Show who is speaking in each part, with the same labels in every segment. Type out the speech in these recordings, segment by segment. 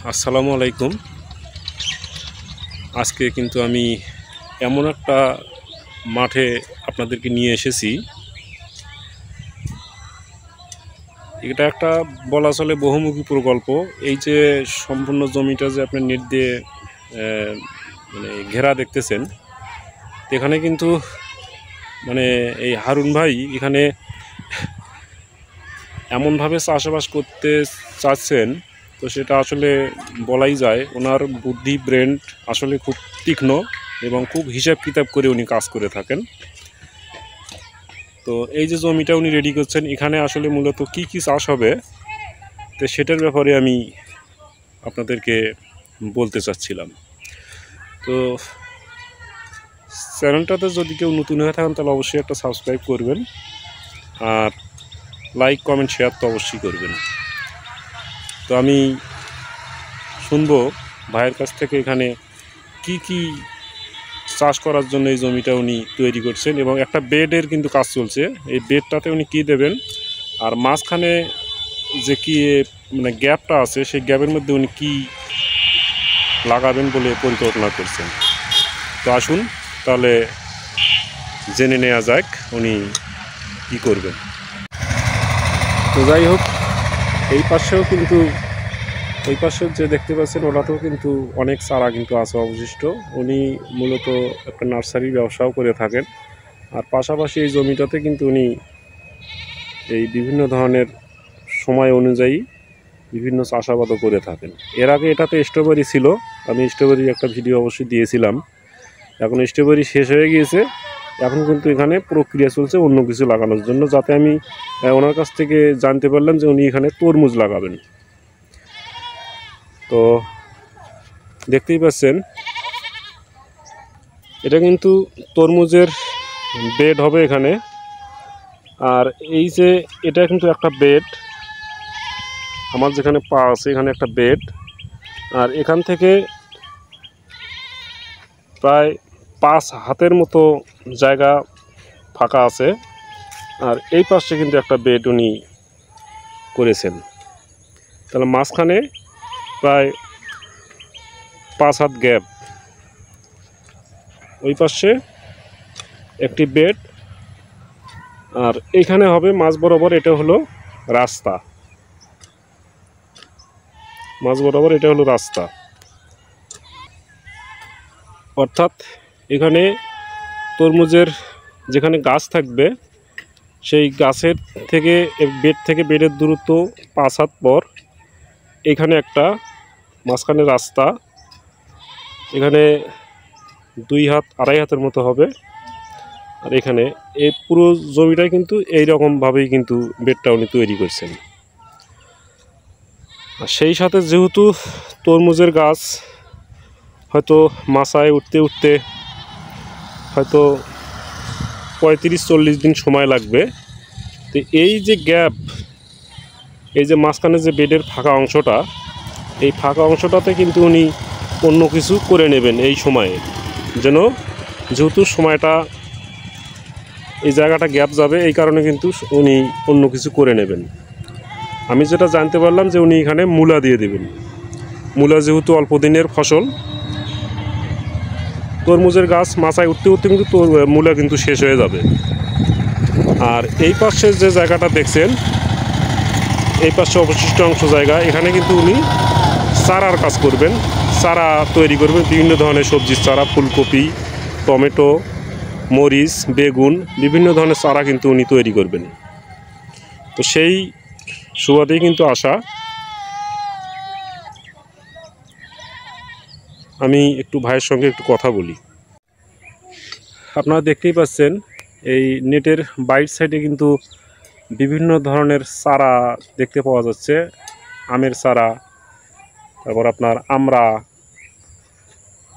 Speaker 1: আসসালামু আলাইকুম। আজকে কিন্তু আমি এমন একটা মাঠে আপনাদেরকে নিয়ে এসেছি। এটা একটা বলা চলে বহুমুখী প্রকল্প। এই যে সম্পূর্ণ জমিটা যে আপনার নেট দিয়ে ঘেরা দেখতেছেন, এখানে কিন্তু এই হারুন ভাই এখানে এমনভাবে চাষাবাস করতে চাচ্ছেন, তো সেটা আসলে বলাই যায়। ওনার বুদ্ধি ব্রেন আসলে খুব তীক্ষ্ণ এবং খুব হিসাব কিতাব করে উনি কাজ করে থাকেন। তো এই যে জমিটা উনি রেডি করছেন, এখানে আসলে মূলত কি কি চাষ হবে, তো সেটার ব্যাপারে আমি আপনাদেরকে বলতে চাচ্ছিলাম। তো চ্যানেলটাতে যদি কেউ নতুন হয়ে থাকেন তাহলে অবশ্যই একটা সাবস্ক্রাইব করবেন, আর লাইক কমেন্ট শেয়ার তো অবশ্যই করবেন। তো আমি শুনবো ভাইয়ের কাছ থেকে এখানে কি কি চাষ করার জন্য এই জমিটা উনি তৈরি করছেন, এবং একটা বেডের কিন্তু কাজ চলছে। এই বেডটাতে উনি কি দেবেন, আর মাঝখানে যে কি গ্যাপটা আছে, সেই গ্যাপের মধ্যে উনি কি লাগাবেন বলে পরিকল্পনা করছেন। তো আসুন তাহলে জেনে নেওয়া যাক উনি কি করবেন। তো যাই হোক, এই পাশেও কিন্তু ওই পাশে যে দেখতে পাচ্ছেন ওটাতেও কিন্তু অনেক চারা কিন্তু আছে অবশিষ্ট। উনি মূলত একটা নার্সারির ব্যবসাও করে থাকেন, আর পাশাপাশি এই জমিটাতে কিন্তু উনি এই বিভিন্ন ধরনের সময় অনুযায়ী বিভিন্ন চাষাবাদও করে থাকেন। এর আগে এটাতে স্ট্রবেরি ছিল, আমি স্ট্রবেরির একটা ভিডিও অবশ্যই দিয়েছিলাম। এখন স্ট্রবেরি শেষ হয়ে গিয়েছে, এখন কিন্তু এখানে প্রক্রিয়া চলছে অন্য কিছু লাগানোর জন্য, যাতে আমি ওনার কাছ থেকে জানতে পারলাম যে উনি এখানে তরমুজ লাগাবেন। তো দেখতেই পাচ্ছেন এটা কিন্তু তরমুজের বেড হবে এখানে। আর এই যে এটা কিন্তু একটা বেড, আমার যেখানে পা আছে এখানে একটা বেড, আর এখান থেকে প্রায় 5 হাতের মতো জায়গা ফাঁকা আছে। আর এই পাশে কিন্তু একটা বেড উনি করেছেন, তাহলে মাঝখানে প্রায় 5 হাত গ্যাপ। ওই পাশে একটি বেড, আর এইখানে হবে মাঝ বরাবর, এটা হলো রাস্তা, মাঝ বরাবর এটা হলো রাস্তা। অর্থাৎ এখানে তরমুজের যেখানে গাছ থাকবে, সেই গাছের থেকে বেড থেকে বেডের দূরত্ব 5 হাত পর এখানে একটা মাঝখানে রাস্তা, এখানে 2 হাত 2.5 হাতের মতো হবে। আর এখানে এই পুরো জমিটাই কিন্তু এই রকমভাবেই কিন্তু বেডটা উনি তৈরি করছেন। আর সেই সাথে যেহেতু তরমুজের গাছ হয়তো মাচায় উঠতে উঠতে হয়তো 35-40 দিন সময় লাগবে, তো এই যে গ্যাপ, এই যে মাঝখানে যে বেডের ফাঁকা অংশটা, এই ফাঁকা অংশটাতে কিন্তু উনি অন্য কিছু করে নেবেন এই সময়ে, যেন যেহেতু সময়টা এই জায়গাটা গ্যাপ যাবে, এই কারণে কিন্তু উনি অন্য কিছু করে নেবেন। আমি যেটা জানতে পারলাম যে উনি এখানে মূলা দিয়ে দেবেন। মূলা যেহেতু অল্প দিনের ফসল, তরমুজের গাছ মাচায় উঠতে উঠতে কিন্তু মূলা কিন্তু শেষ হয়ে যাবে। আর এই পাশে যে জায়গাটা দেখছেন, এই পাশে অবশিষ্ট অংশ জায়গা, এখানে কিন্তু উনি চারার কাজ করবেন, চারা তৈরি করবেন, বিভিন্ন ধরনের সবজির চারা, ফুলকপি, টমেটো, মরিচ, বেগুন, বিভিন্ন ধরনের চারা কিন্তু উনি তৈরি করবেন। তো সেই সুবাদেই কিন্তু আসা। আমি একটু ভাইয়ের সঙ্গে একটু কথা বলি। আপনারা দেখতেই পাচ্ছেন এই নেটের বাইট সাইডে কিন্তু বিভিন্ন ধরনের চারা দেখতে পাওয়া যাচ্ছে। আমের চারা, তারপর আপনার আমরা,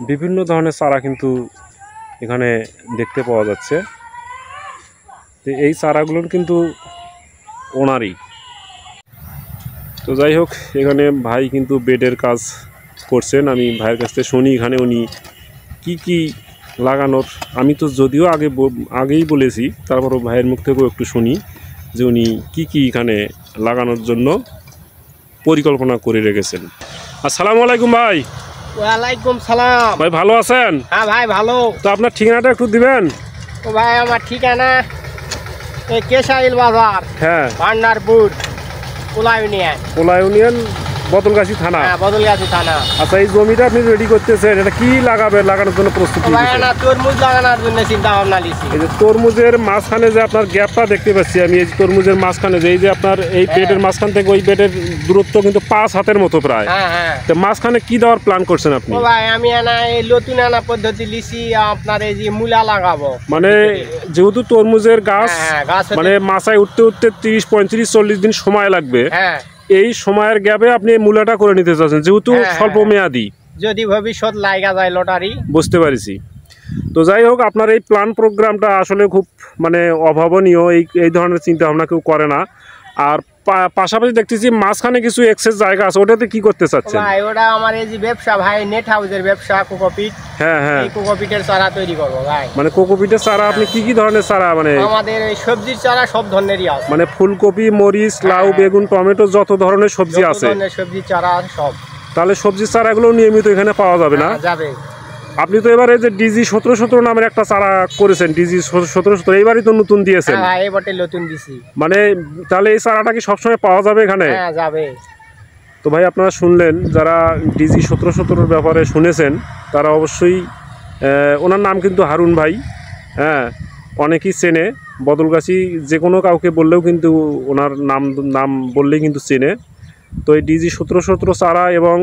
Speaker 1: বিভিন্ন ধরনের চারা কিন্তু এখানে দেখতে পাওয়া যাচ্ছে। তো এই চারাগুলোর কিন্তু ওনারই। তো যাই হোক, এখানে ভাই কিন্তু বেডের কাজ করছেন। আমি ভাইয়ের কাছ থেকে শুনি এখানে উনি কি কি লাগানোর, আমি তো যদিও আগেই বলেছি, তারপরও ভাইয়ের মুখ থেকেও একটু শুনি যে উনি কি কি এখানে লাগানোর জন্য পরিকল্পনা করে রেখেছেন। আসসালামু আলাইকুম ভাই।
Speaker 2: ওয়ালাইকুম সালাম।
Speaker 1: ভাই ভালো আছেন?
Speaker 2: হ্যাঁ ভাই ভালো।
Speaker 1: তো আপনার ঠিকানাটা একটু দিবেন?
Speaker 2: ও ভাই আমার ঠিকানা এই কেশাইল বাজার,
Speaker 1: হ্যাঁ,
Speaker 2: ভান্ডারপুর, কোলা ইউনিয়ন।
Speaker 1: কোলা ইউনিয়ন, বদলগাছি থানা।
Speaker 2: হ্যাঁ, বদলগাছি থানা।
Speaker 1: আচ্ছা, এই জমিটা আপনি রেডি করতেছেন, এটা কি লাগানোর জন্য প্রস্তুতি
Speaker 2: ভাই
Speaker 1: নিচ্ছেন?
Speaker 2: না তরমুজ লাগানোর জন্য চিন্তা ভাবনা নিছি।
Speaker 1: এই যে তরমুজের মাঝখানে যে আপনার গ্যাপটা দেখতে পাচ্ছি আমি, এই যে তরমুজের মাঝখানে যে এই যে আপনার এই বেডের মাঝখান থেকে ওই বেডের দূরত্ব কিন্তু 5 হাতের মতো প্রায়।
Speaker 2: হ্যাঁ হ্যাঁ।
Speaker 1: তো মাঝখানে কি দেওয়ার প্ল্যান করছেন আপনি?
Speaker 2: ও ভাই আমি এই নতুন পদ্ধতি লিছি, আপনার এই যে মূলা লাগাবো।
Speaker 1: মানে যেহেতু তরমুজের গাছ,
Speaker 2: হ্যাঁ, গাছ
Speaker 1: মানে মাচায় উঠতে উঠতে 30, 35, 40 দিন সময় লাগবে।
Speaker 2: হ্যাঁ,
Speaker 1: এই সময়ের গ্যাপে আপনি এই মূলাটা করে নিতে চাচ্ছেন, যেহেতু স্বল্প মেয়াদি।
Speaker 2: যদি ভবিষ্যৎ লাগা যায় লটারি।
Speaker 1: বুঝতে পারছি। তো যাই হোক, আপনার এই প্ল্যান প্রোগ্রামটা আসলে খুব মানে অভাবনীয়। এই ধরনের চিন্তা ভাবনা কেউ করে না। আর পাশাপাশি দেখতেছি মাঝখানে কিছু এক্সেস জায়গা আছে, ওটাতে কি করতে চাচ্ছেন?
Speaker 2: ভাই ওটা আমার এই যে ব্যবসা ভাই, নেট হাউসের ব্যবসা, কোকোপিট।
Speaker 1: হ্যাঁ হ্যাঁ,
Speaker 2: এই কোকোপিটের চারা তৈরি করবো ভাই।
Speaker 1: মানে কোকোপিটের চারা আপনি কি কি ধরনের চারা? মানে
Speaker 2: আমাদের এই সবজির চারা সব ধরনেরই আছে,
Speaker 1: মানে ফুলকপি, মরিচ, লাউ, বেগুন, টমেটো, যত ধরনের সবজি আছে।
Speaker 2: সবজির চারা সব।
Speaker 1: তাহলে সবজির চারাগুলো নিয়মিত এখানে পাওয়া যাবে না?
Speaker 2: যাবে।
Speaker 1: আপনি তো এবারে যে ডিজি 1717 নামের একটা চারা করেছেন, ডিজি 1717, এইবারই তো নতুন দিয়েছেন।
Speaker 2: হ্যাঁ, এবারে নতুন দিছি।
Speaker 1: মানে তাহলে এই চারাটা কি সবসময় পাওয়া যাবে এখানে?
Speaker 2: হ্যাঁ, যাবে।
Speaker 1: তো ভাই আপনারা শুনলেন, যারা ডিজি 1717 ব্যাপারে শুনেছেন তারা অবশ্যই, ওনার নাম কিন্তু হারুন ভাই। হ্যাঁ, অনেকেই চেনে, বদলগাছি যে কোনো কাউকে বললেও কিন্তু ওনার নাম বললেই কিন্তু চেনে। তো এই ডিজি 1717 চারা এবং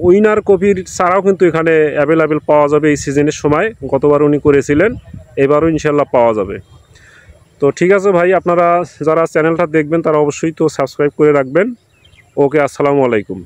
Speaker 1: উইনার কপির চারাও কিন্তু এখানে অ্যাভেলেবেল পাওয়া যাবে এই সিজনের সময়। গতবার উনি করেছিলেন, এবারও ইনশাল্লাহ পাওয়া যাবে। তো ঠিক আছে ভাই, আপনারা যারা চ্যানেলটা দেখবেন তারা অবশ্যই তো সাবস্ক্রাইব করে রাখবেন। ওকে, আসসালামু আলাইকুম।